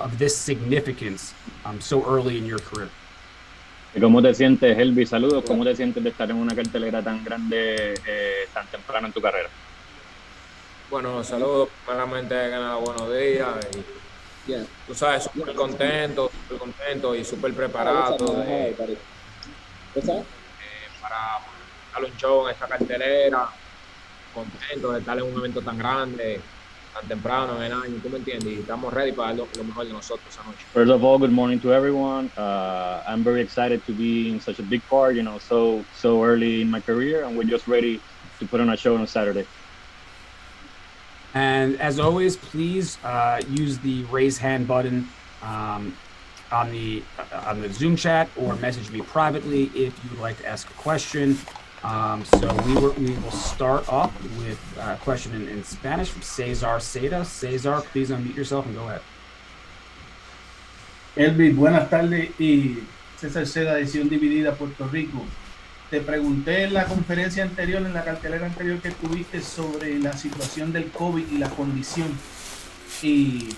of this significance so early in your career? ¿Y cómo te sientes, Elvis? Saludos. ¿Cómo te sientes de estar en una cartelera tan grande tan temprano en tu carrera? Bueno, saludos, primeramente, nada, buenos días. Y, tú sabes, súper contento y súper preparado para darle un show en esta cartelera. Contento de estar en un evento tan grande, tan temprano en el año, ¿tú me entiendes? Y estamos ready para dar lo mejor de nosotros esa noche. First of all, good morning to everyone. I'm very excited to be in such a big card, so early in my career, and we're just ready to put on a show on Saturday. And as always, please use the raise hand button on the Zoom chat, or message me privately if you would like to ask a question. So we will start off with a question in Spanish from Cesar Seda. Cesar, please unmute yourself and go ahead. Elvis, buenas tardes. Y César Seda, edición dividida, Puerto Rico. Te pregunté en la conferencia anterior, en la cartelera anterior que tuviste, sobre la situación del COVID y la condición. Y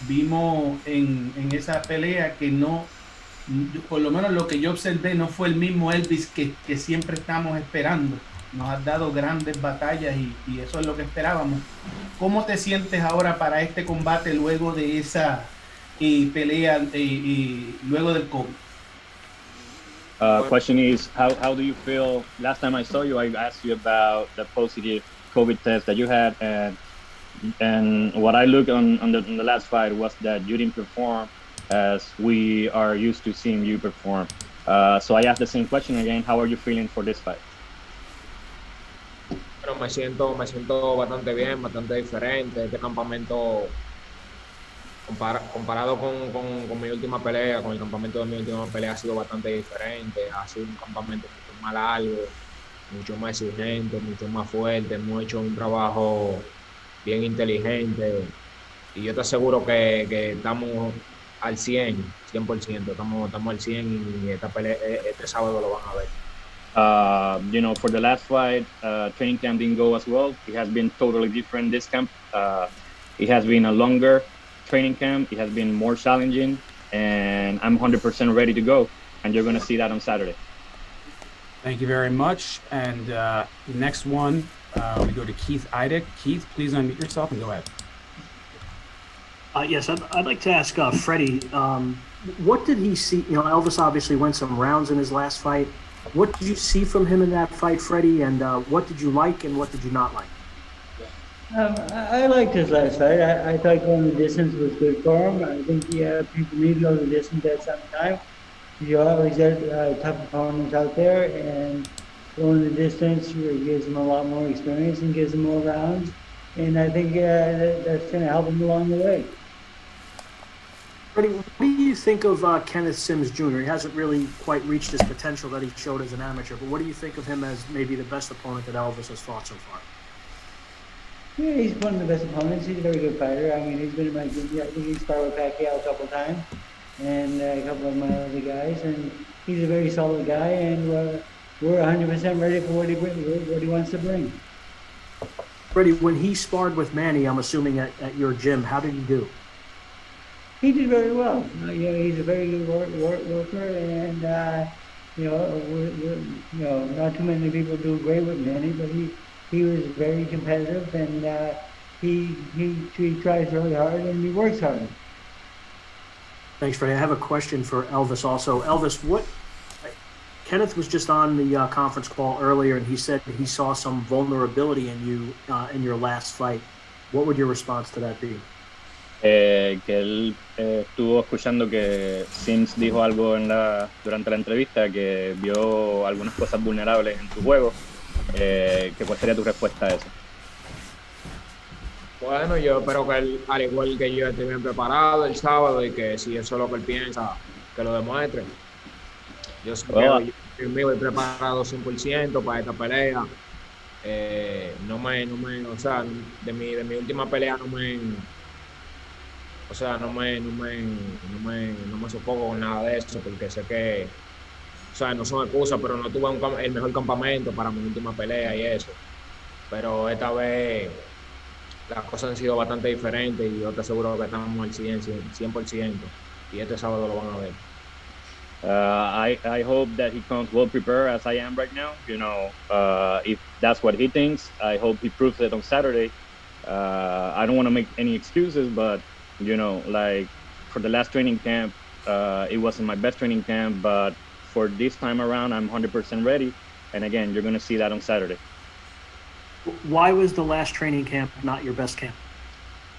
vimos en esa pelea que no, por lo menos lo que yo observé, no fue el mismo Elvis que siempre estamos esperando. Nos has dado grandes batallas y eso es lo que esperábamos. ¿Cómo te sientes ahora para este combate luego de esa pelea y luego del COVID? Question is, how do you feel? Last time I saw you, I asked you about the positive COVID test that you had, and what I looked on the last fight was that you didn't perform as we are used to seeing you perform. So I asked the same question again. How are you feeling for this fight? Pero me siento bastante bien, bastante diferente. Este campamento, comparado con mi última pelea, con el campamento de mi última pelea, ha sido bastante diferente. Ha sido un campamento mucho más largo, mucho más exigente, mucho más fuerte. Hemos hecho un trabajo bien inteligente y yo te aseguro que estamos al 100%, estamos al 100 y esta pelea, este sábado lo van a ver. For the last fight, training camp didn't go as well. It has been totally different this camp. It has been a longer training camp. It has been more challenging, and I'm 100% ready to go, and you're going to see that on Saturday. Thank you very much. And the next one, we go to Keith Idek. Keith, please unmute yourself and go ahead. Yes, I'd like to ask Freddie, what did he see? Elvis obviously went some rounds in his last fight. What did you see from him in that fight, Freddie? And what did you like and what did you not like? I liked his last fight. I thought going the distance was good for him. I think people need to go the distance at some time. You always got tough opponents out there, and going the distance gives him a lot more experience and gives him more rounds. And I think that's going to help him along the way. Freddie, what do you think of Kenneth Sims Jr.? He hasn't really quite reached his potential that he showed as an amateur, but what do you think of him as maybe the best opponent that Elvis has fought so far? Yeah, he's one of the best opponents. He's a very good fighter. I mean, he's been in my gym. I think he's sparred with Pacquiao a couple of times, and a couple of my other guys. And he's a very solid guy, and we're 100% ready for what he wants to bring. Freddie, when he sparred with Manny, I'm assuming at your gym, how did he do? He did very well. He's a very good worker, and not too many people do great with Manny, but he was very competitive, and he tries really hard and he works hard. Thanks, Freddie. I have a question for Elvis also. Elvis, Kenneth was just on the conference call earlier, and he said he saw some vulnerability in you in your last fight. What would your response to that be? Que él estuvo escuchando que Sims dijo algo durante la entrevista, que vio algunas cosas vulnerables en tu juego. ¿Cuál sería tu respuesta a eso? Bueno, yo espero que él, al igual que yo, esté bien preparado el sábado y que si eso es lo que él piensa, que lo demuestre. Yo sé que yo voy preparado 100% para esta pelea. O sea, de mi última pelea no me sofoco con nada de eso, porque sé que, o sea, no son excusas, pero no tuve el mejor campamento para mi última pelea y eso. Pero esta vez las cosas han sido bastante diferentes y yo te aseguro que estamos al 100%. Y este sábado lo van a ver. I hope that he comes well prepared as I am right now. If that's what he thinks, I hope he proves it on Saturday. I don't want to make any excuses, but like for the last training camp, it wasn't my best training camp, but for this time around, I'm 100% ready. And again, you're going to see that on Saturday. Why was the last training camp not your best camp?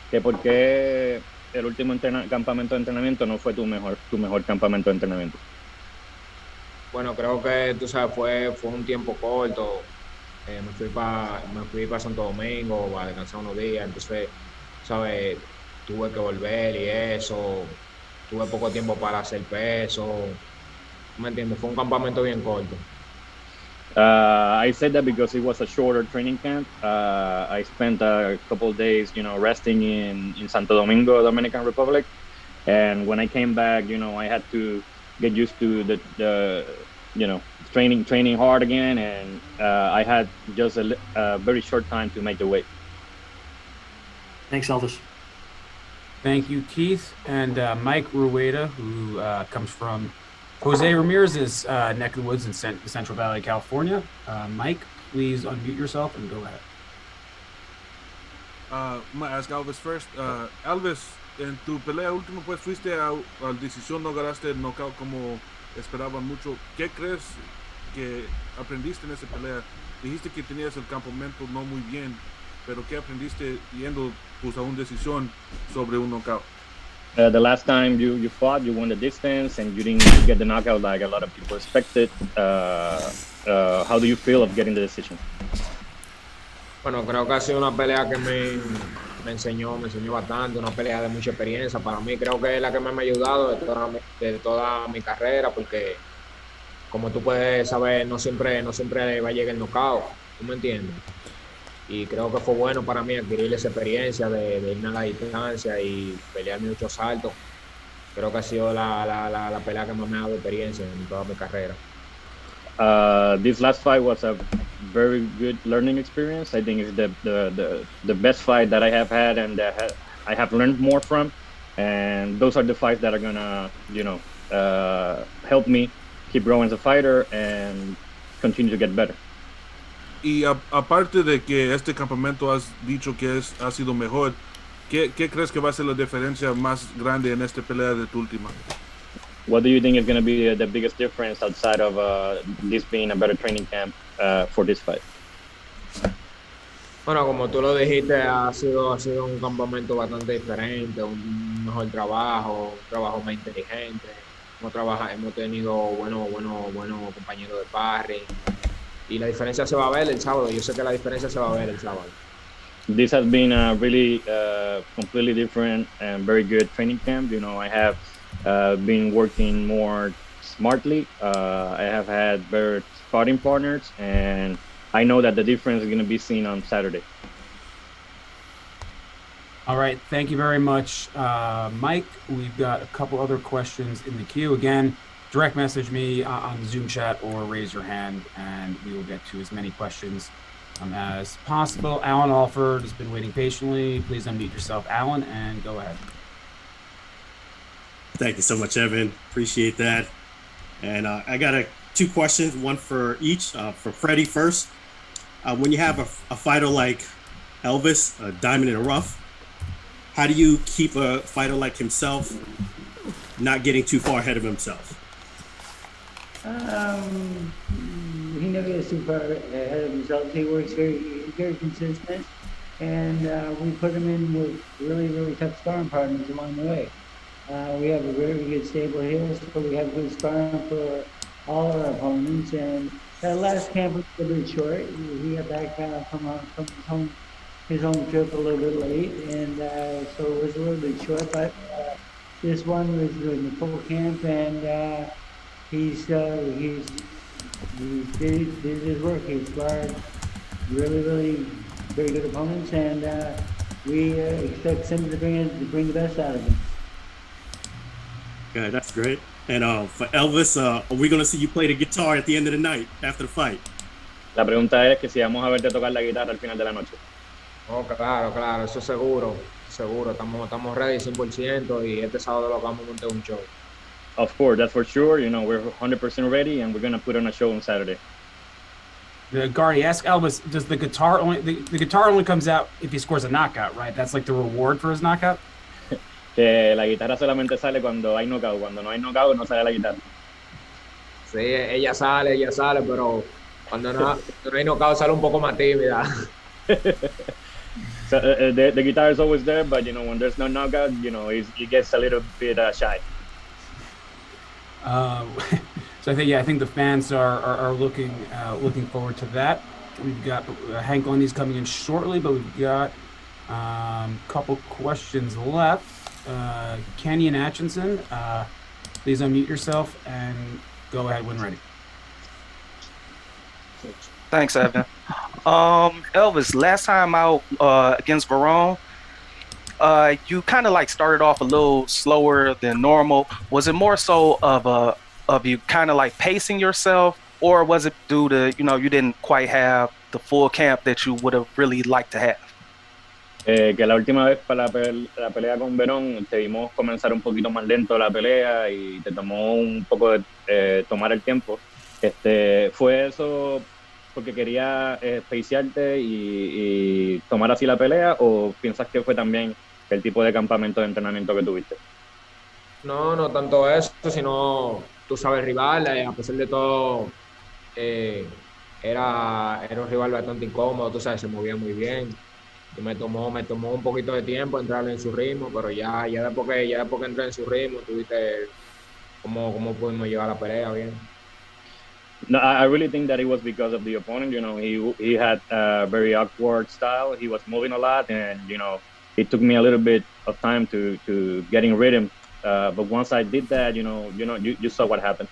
Que porque el último campamento de entrenamiento no fue tu mejor campamento de entrenamiento. Bueno, creo que tú sabes, fue un tiempo corto. Me fui para Santo Domingo a descansar unos días, entonces, sabes, tuve que volver y eso. Tuve poco tiempo para hacer peso. ¿Me entiendes? Fue un campamento bien corto. I said that because it was a shorter training camp. I spent a couple of days, resting in Santo Domingo, Dominican Republic. And when I came back, I had to get used to the training hard again. And I had just a very short time to make the weight. Thanks, Elvis. Thank you, Keith. And Mike Rueda, who comes from Jose Ramirez's neck of the woods in Central Valley, California. Mike, please unmute yourself and go ahead. I'm gonna ask Elvis first. Elvis, en tu pelea última, pues fuiste a decisión, no ganaste el knockout como esperaban mucho. ¿Qué crees que aprendiste en esa pelea? Dijiste que tenías el campamento no muy bien, pero ¿qué aprendiste yendo pues, a una decisión sobre un knockout? The last time you fought, you won the distance and you didn't get the knockout like a lot of people expected. How do you feel of getting the decision? Bueno, creo que ha sido una pelea que me enseñó bastante, una pelea de mucha experiencia. Para mí creo que es la que me ha ayudado de toda mi carrera, porque como tú puedes saber, no siempre va a llegar el knockout, ¿tú me entiendes? Y creo que fue bueno para mí adquirir esa experiencia de irme a la distancia y pelear muchos saltos. Creo que ha sido la pelea que más me ha dado experiencia en toda mi carrera. This last fight was a very good learning experience. I think it's the best fight that I have had and that I have learned more from. And those are the fights that are gonna, help me keep growing as a fighter and continue to get better. Y aparte de que este campamento has dicho que ha sido mejor, ¿qué crees que va a ser la diferencia más grande en esta pelea de tu última? What do you think is going to be the biggest difference outside of this being a better training camp for this fight? Bueno, como tú lo dijiste, ha sido un campamento bastante diferente, un mejor trabajo, un trabajo más inteligente. Hemos tenido buenos compañeros de sparring. Y la diferencia se va a ver el sábado. Yo sé que la diferencia se va a ver el sábado. This has been a really completely different and very good training camp. I have been working more smartly. I have had better sparring partners, and I know that the difference is going to be seen on Saturday. All right. Thank you very much, Mike. We've got a couple other questions in the queue. Again, direct message me on the Zoom chat or raise your hand, and we will get to as many questions as possible. Alan Alford has been waiting patiently. Please unmute yourself, Alan, and go ahead. Thank you so much, Evan. Appreciate that. And I got two questions, one for each. For Freddie first. When you have a fighter like Elvis, a diamond in the rough, how do you keep a fighter like himself not getting too far ahead of himself? He never gets too far ahead of himself. He works very consistent, and we put him in with really, really tough sparring partners along the way. We have a very good stable here, so we have good sparring for all our opponents. And that last camp was a bit short. He got back from his home trip a little bit late, and so it was a little bit short. But this one was in the full camp, and he did his work. He sparred really very good opponents, and we expect him to bring the best out of him. Okay, that's great. And for Elvis, are we going to see you play the guitar at the end of the night after the fight? La pregunta es que si vamos a verte tocar la guitarra al final de la noche. Oh, claro, claro, eso seguro, seguro. Estamos ready 100% y este sábado lo vamos a montar un show. Of course, that's for sure. We're 100% ready, and we're gonna put on a show on Saturday. Guardy, ask Elvis, does the guitar only the guitar only comes out if he scores a knockout, right? That's like the reward for his knockout? Que la guitarra solamente sale cuando hay knockout. Cuando no hay knockout, no sale la guitarra. Sí, ella sale, pero cuando no hay knockout sale un poco más tímida. So, the guitar is always there, but when there's no knockout, it gets a little bit shy. So I think the fans are looking forward to that. We've got Hank Lundy's coming in shortly, but we've got a couple questions left. Kenyon Atchison, please unmute yourself and go ahead when ready. Thanks, Evan. Elvis, last time out against Verone, you kind of like started off a little slower than normal. Was it more so of you kind of like pacing yourself, or was it due to you didn't quite have the full camp that you would have really liked to have? Que la última vez para la pelea con Verón te vimos comenzar un poquito más lento la pelea y te tomó un poco de tomar el tiempo. ¿Fue eso porque quería pacearte y tomar así la pelea, o piensas que fue también el tipo de campamento de entrenamiento que tuviste? No tanto eso, sino tú sabes, el rival, a pesar de todo, era un rival bastante incómodo, tú sabes, se movía muy bien. Y me tomó un poquito de tiempo entrar en su ritmo, pero ya después que entré en su ritmo, tuviste cómo pudimos llegar a la pelea bien. No, I really think that it was because of the opponent. He had a very awkward style. He was moving a lot, and it took me a little bit of time to get in rhythm. But once I did that, you saw what happened.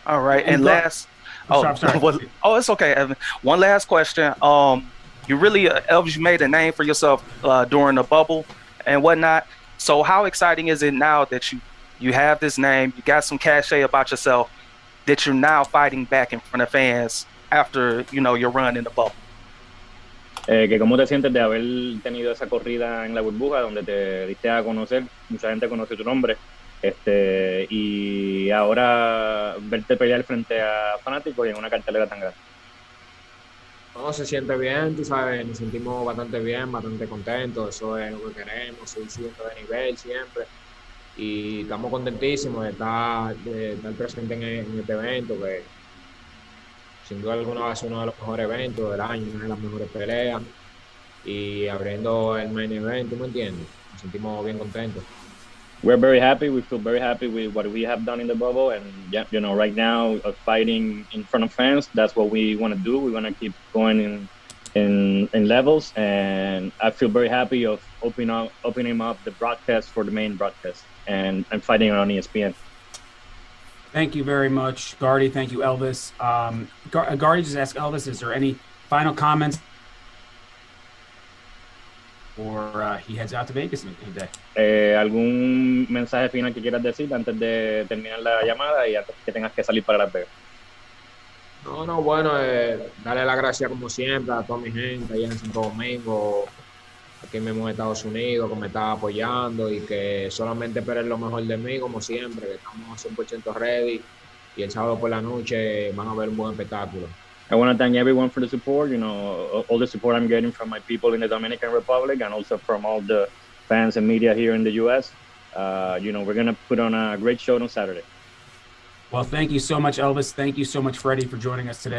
All right, and last. I'm sorry. It's okay, Evan. One last question. You really, Elvis, you made a name for yourself during the bubble and whatnot. So how exciting is it now that you have this name, you got some cachet about yourself, that you're now fighting back in front of fans after your run in the bubble? Que ¿Cómo te sientes de haber tenido esa corrida en la burbuja donde te diste a conocer, mucha gente conoció tu nombre, y ahora verte pelear frente a fanáticos y en una cartelera tan grande? No, se siente bien, tú sabes, nos sentimos bastante bien, bastante contentos, eso es lo que queremos, seguir subiendo de nivel siempre. Y estamos contentísimos de estar presente en este evento, que sin duda alguna va a ser uno de los mejores eventos del año, una de las mejores peleas, y abriendo el main event, ¿tú me entiendes? Nos sentimos bien contentos. We're very happy. We feel very happy with what we have done in the bubble, and right now, fighting in front of fans, that's what we want to do. We want to keep going in levels, and I feel very happy of opening up the broadcast for the main broadcast and fighting on ESPN. Thank you very much, Guardy. Thank you, Elvis. Guardy just asked Elvis, is there any final comments? Or he heads out to Vegas in a day. ¿Algún mensaje final que quieras decir antes de terminar la llamada y antes que tengas que salir para Las Vegas? No, bueno, darle las gracias como siempre a toda mi gente allá en Santo Domingo, aquí mismo en Estados Unidos, que me está apoyando y que solamente esperen lo mejor de mí, como siempre, que estamos 100% ready y el sábado por la noche van a ver un buen espectáculo. I want to thank everyone for the support, all the support I'm getting from my people in the Dominican Republic and also from all the fans and media here in the U.S. We're going to put on a great show on Saturday. Well, thank you so much, Elvis. Thank you so much, Freddie, for joining us today.